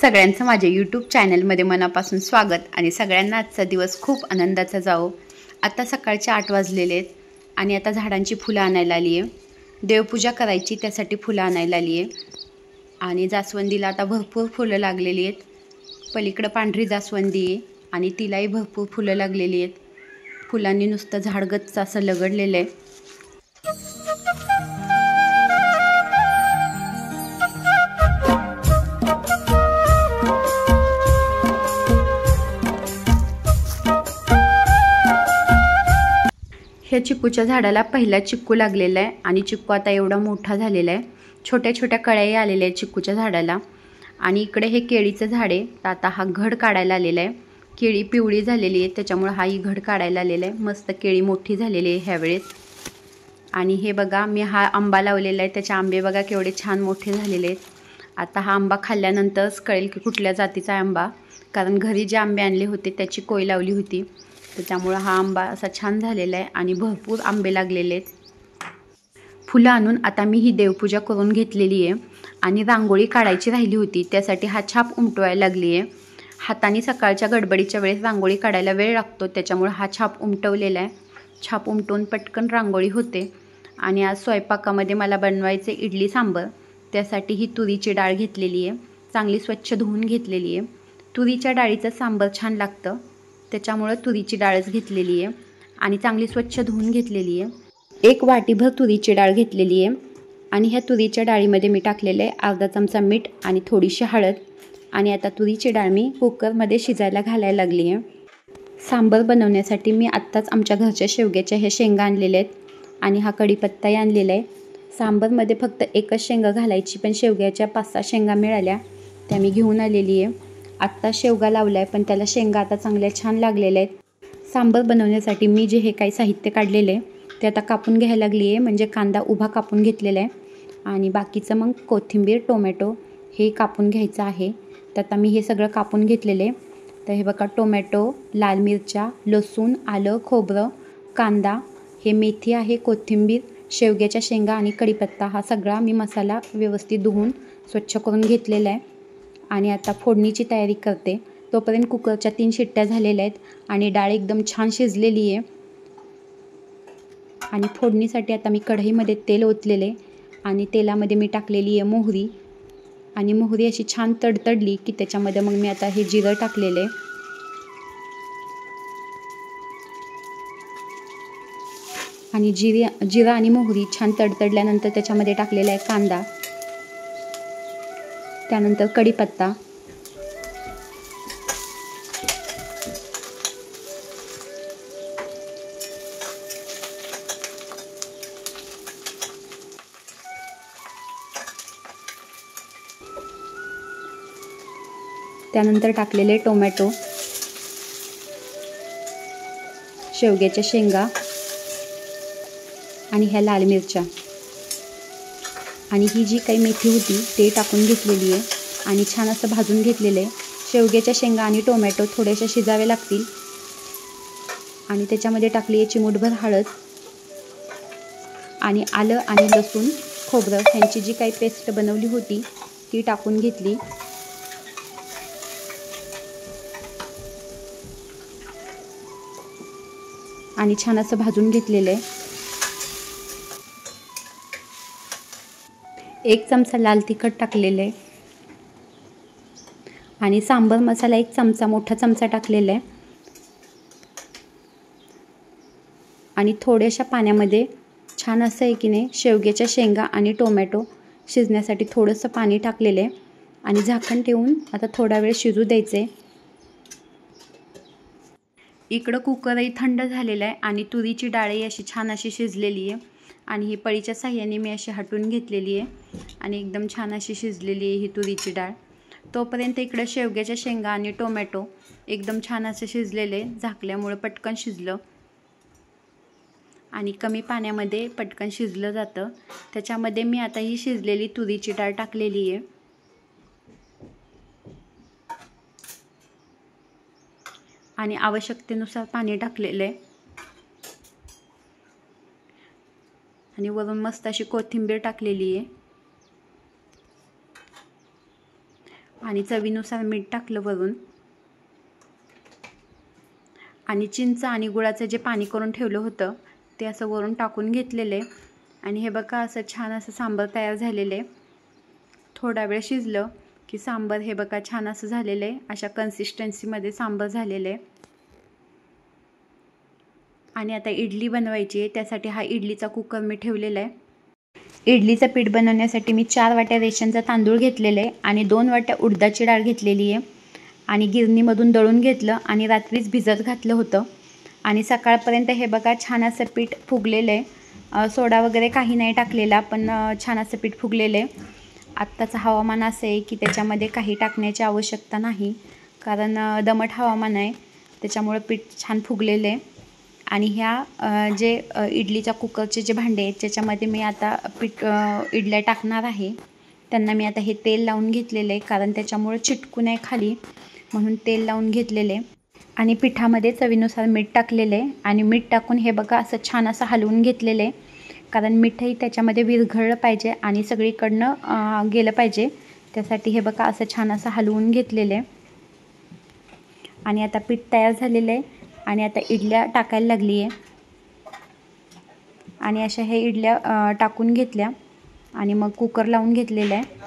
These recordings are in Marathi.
सगळ्यांचं माझ्या यूट्यूब चॅनलमध्ये मनापासून स्वागत आणि सगळ्यांना आजचा दिवस खूप आनंदाचा जावो। आता सकाळचे 8 वाजलेले आहेत आणि आता झाडांची फुलं आणायला आली आहे। देवपूजा करायची त्यासाठी फुलं आणायला आली आहे आणि जास्वंदीला आता भरपूर फुलं लागलेली आहेत। पलीकडे पांढरी जास्वंदी आहे आणि तिलाही भरपूर फुलं लागलेली आहेत। फुलांनी नुसतं झाड गच्च असं लगडलेलं आहे। ह्या चिक्कूच्या झाडाला पहिला चिक्कू लागलेला आहे आणि चिक्कू आता एवढा मोठा झालेला आहे। छोट्या छोट्या कळ्याही आलेल्या आहेत चिक्कूच्या झाडाला। आणि इकडे हे केळीचं झाड आहे, तर आता हा घड काढायला आलेला आहे। केळी पिवळी झालेली आहे त्याच्यामुळे हा ही घड काढायला आलेला आहे। मस्त केळी मोठी झालेली आहे ह्यावेळेस। आणि हे बघा मी हा आंबा लावलेला आहे, त्याचे आंबे बघा केवढे छान मोठे झालेले आहेत। आता हा आंबा खाल्ल्यानंतरच कळेल की कुठल्या जातीचा आंबा, कारण घरी जे आंबे आणले होते त्याची कोय लावली होती, त्याच्यामुळे हा आंबा असा छान झालेला आहे आणि भरपूर आंबे लागलेले आहेत। फुलं आणून आता मी ही देवपूजा करून घेतलेली आहे आणि रांगोळी काढायची राहिली होती, त्यासाठी हा छाप उमटवायला लागली आहे। हाताने सकाळच्या गडबडीच्या वेळेस रांगोळी काढायला वेळ लागतो, त्याच्यामुळे हा छाप उमटवलेला आहे। छाप उमटून पटकन रांगोळी होते। आणि आज स्वयंपाकामध्ये मला बनवायचे इडली सांबर, त्यासाठी ही तुरीची डाळ घेतलेली आहे, चांगली स्वच्छ धुवून घेतलेली आहे। तुरीच्या डाळीचं सांबर छान लागतं, त्याच्यामुळे तुरीची डाळच घेतलेली आहे आणि चांगली स्वच्छ धुवून घेतलेली आहे। 1 वाटीभर तुरीची डाळ घेतलेली आहे आणि ह्या तुरीच्या डाळीमध्ये मी टाकलेले अर्धा चमचा मीठ आणि थोडीशी हळद। आणि आता तुरीची डाळ मी कुकरमध्ये शिजायला घालायला लागली आहे। सांबर बनवण्यासाठी मी आत्ताच आमच्या घरच्या शेवग्याच्या ह्या शेंगा आणलेल्या आहेत आणि हा कढीपत्ताही आणलेला आहे। सांबरमध्ये फक्त एकच शेंगा घालायची, पण शेवग्याच्या 5-6 शेंगा मिळाल्या त्या मी घेऊन आलेली आहे। आत्ता शेवगा लावला आहे पण त्याला शेंगा आता चांगल्या छान लागलेल्या आहेत। सांबर बनवण्यासाठी मी जे हे काही साहित्य काढलेले आहे ते आता कापून घ्यायला लागली आहे, म्हणजे कांदा उभा कापून घेतलेला आहे आणि बाकीचं मग कोथिंबीर टोमॅटो हे कापून घ्यायचं आहे। तर आता मी हे सगळं कापून घेतलेले आहे। तर हे बघा टोमॅटो, लाल मिरच्या, लसूण, आलं, खोबरं, कांदा, हे मेथी आहे, कोथिंबीर, शेवग्याच्या शेंगा आणि कढीपत्ता, हा सगळा मी मसाला व्यवस्थित धुवून स्वच्छ करून घेतलेला आहे। आणि आता फोडणीची तयारी करते। तोपर्यंत कुकरच्या 3 शिट्ट्या झालेल्या आहेत आणि डाळ एकदम छान शिजलेली आहे। आणि फोडणीसाठी आता मी कढईमध्ये तेल ओतलेले आणि तेलामध्ये मी टाकलेली आहे मोहरी आणि मोहरी अशी छान तडतडली की त्याच्यामध्ये मग मी आता हे जिरं टाकलेले आणि जिरा आणि मोहरी छान तडतडल्यानंतर त्याच्यामध्ये टाकलेला आहे कांदा, त्यानंतर कढीपत्ता, त्यानंतर टाकलेले टोमॅटो, शेवग्याच्या शेंगा आणि ह्या लाल मिरच्या आणि ही जी काही मेथी होती ते टाकून घेतलेली आहे आणि छान असं भाजून घेतलेलं आहे। शेवग्याच्या शेंगा आणि टोमॅटो थोडेसे शिजावे लागतील आणि त्याच्यामध्ये टाकली आहे चिमूटभर हळद आणि आलं आणि लसूण खोबरं ह्यांची जी काही पेस्ट बनवली होती ती टाकून घेतली आणि छान असं भाजून घेतलेलं आहे। 1 चमचा लाल तिखट टाकलेलं आहे आणि सांबर मसाला 1 चमचा मोठा चमचा टाकलेला आहे आणि थोड्याशा पाण्यामध्ये छान असं आहे की नाही शेवग्याच्या शेंगा आणि टोमॅटो शिजण्यासाठी थोडंसं पाणी टाकलेलं आहे आणि झाकण ठेवून आता थोडा वेळ शिजू द्यायचे। इकडं कुकरही थंड झालेला आहे आणि तुरीची डाळही अशी छान अशी शिजलेली आहे आणि ही पळीच्या साह्याने मी अशी हटवून घेतलेली आहे आणि एकदम छान अशी शिजलेली आहे ही तुरीची डाळ। तोपर्यंत इकडं शेवग्याच्या शेंगा आणि टोमॅटो एकदम छान असे शिजलेले, झाकल्यामुळे पटकन शिजलं आणि कमी पाण्यामध्ये पटकन शिजलं जातं। त्याच्यामध्ये मी आता ही शिजलेली तुरीची डाळ टाकलेली आहे आणि आवश्यकतेनुसार पाणी टाकलेलं आहे आणि वरून मस्त अशी कोथिंबीर टाकलेली आहे आणि चवीनुसार मीठ टाकलं वरून आणि चिंच आणि गुळाचं जे पाणी करून ठेवलं होतं ते असं वरून टाकून घेतलेले आणि हे बघा असं छान असं सांबार तयार झालेले। थोडा वेळ शिजलं की सांबार हे बघा छान असं झालेलं आहे, अशा कन्सिस्टन्सीमध्ये सांबार झालेलं आहे। आणि आता इडली बनवायची आहे, त्यासाठी हा इडलीचा कुकर मी ठेवलेला आहे। इडलीचं पीठ बनवण्यासाठी मी 4 वाट्या रेशनचा तांदूळ घेतलेला आहे आणि 2 वाट्या उडदाची डाळ घेतलेली आहे आणि गिरणीमधून दळून घेतलं आणि रात्रीच भिजत घातलं होतं आणि सकाळपर्यंत हे बघा छान असं पीठ फुगलेलं आहे। सोडा वगैरे काही नाही टाकलेला, पण छान असं पीठ फुगलेलं आहे। आत्ताचं हवामान असं आहे की त्याच्यामध्ये काही टाकण्याची आवश्यकता नाही, कारण दमट हवामान आहे, त्याच्यामुळे पीठ छान फुगलेलं आहे। आणि ह्या जे इडलीच्या कुकरचे जे भांडे आहेत त्याच्यामध्ये मी आता इडल्या टाकणार आहे। त्यांना मी आता हे तेल लावून घेतलेलं आहे, कारण त्याच्यामुळे चिटकू नये खाली, म्हणून तेल लावून घेतलेले आणि पिठामध्ये चवीनुसार मीठ टाकलेले आणि मीठ टाकून हे बघा असं छान असं हलवून घेतलेले, कारण मीठही त्याच्यामध्ये विरघळलं पाहिजे आणि सगळीकडनं गेलं पाहिजे, त्यासाठी हे बघा असं छान असं हलवून घेतलेले आणि आता पीठ तयार झालेलं आहे आणि आता इडल्या टाकायला लागली आहे आणि अशा हे इडल्या टाकून घेतल्या आणि मग कुकर लावून घेतलेला आहे।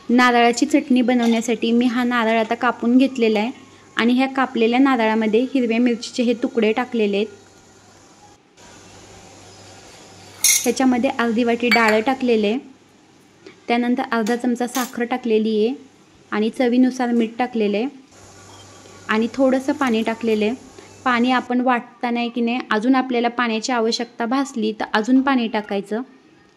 नारळाची चटणी बनवण्यासाठी मी हा नारळ आता कापून घेतलेला आहे आणि ह्या कापलेल्या नारळामध्ये हिरव्या मिरचीचे हे तुकडे टाकलेले आहेत। ह्याच्यामध्ये अर्धी वाटी डाळ टाकलेले, त्यानंतर अर्धा चमचा साखर टाकलेली आहे आणि चवीनुसार मीठ टाकलेले आणि थोडंसं पाणी टाकलेले। पाणी आपण वाटताना आहे की नाही, अजून आपल्याला पाण्याची आवश्यकता भासली तर अजून पाणी टाकायचं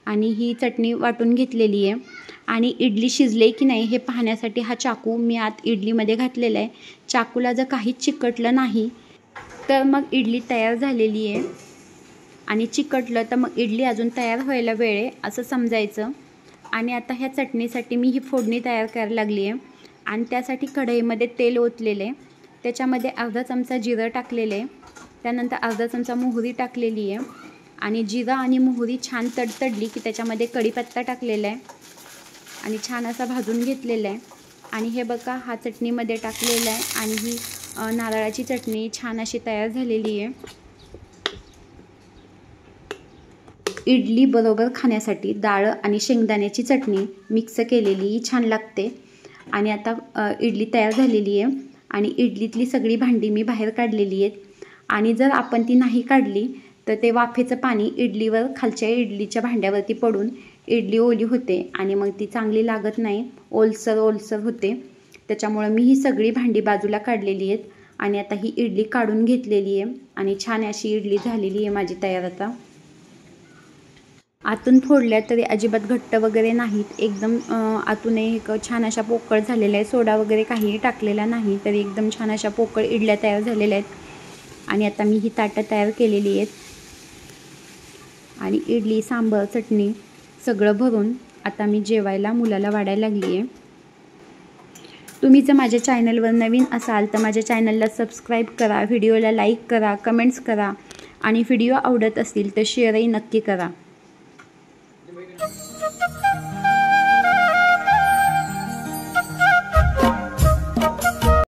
आणि ही चटणी वाटून घेतलेली आहे। आणि इडली शिजले की नाही हे पाहण्यासाठी हा चाकू मी आत इडलीमध्ये घातलेला आहे। चाकूला जर काहीच चिकटलं नाही तर मग इडली तयार झालेली आहे आणि चिकटलं तर मग इडली अजून तयार व्हायला वेळ आहे असं समजायचं। आणि आता ह्या चटणीसाठी मी ही फोडणी तयार करायला लागली आहे आणि त्यासाठी कढईमध्ये तेल ओतलेले, त्याच्यामध्ये अर्धा चमचा जिरं टाकलेले, त्यानंतर अर्धा चमचा मोहरी टाकलेली आहे आणि जिरं आणि मोहरी छान तडतडली की त्याच्यामध्ये कढीपत्ता टाकलेला आहे आणि छान असा भाजून घेतलेला आहे। आणि हे बघा हा चटणीमध्ये टाकलेला आहे आणि ही नारळाची चटणी छान अशी तयार झालेली आहे। इडली बरोबर खाण्यासाठी डाळ आणि शेंगदाण्याची चटणी मिक्स केलेली छान लागते। आणि आता इडली तयार झालेली आहे आणि इडलीतली सगळी भांडी मी बाहेर काढलेली आहेत आणि जर आपण ती नाही काढली तर ते वाफेचं पाणी इडलीवर खालच्या इडलीच्या भांड्यावरती पडून इडली ओली होते आणि मग ती चांगली लागत नाही, ओलसर होते। त्याच्यामुळे मी ही सगळी भांडी बाजूला काढलेली आहेत आणि आता ही इडली काढून घेतलेली आहे आणि छान अशी इडली झालेली आहे माझी तयार। आता आतून फोडल्या तरी अजिबात घट्ट वगैरे नाहीत, एकदम आतून एक छान अशा पोकळ झालेल्या आहे, सोडा वगैरे काहीही टाकलेला नाही तरी एकदम छान अशा पोकळ इडल्या तयार झालेल्या आहेत। आणि आता मी ही ताटं तयार केलेली आहेत आणि इडली सांबार चटणी सगळं भरून आता मी जेवायला मुलाला वाढायला लागली आहे। तुम्ही जर माझ्या चॅनलवर नवीन असाल तर माझ्या चॅनलला सबस्क्राईब करा, व्हिडिओला लाईक करा, कमेंट्स करा आणि व्हिडिओ आवडत असतील तर शेअरही नक्की करा।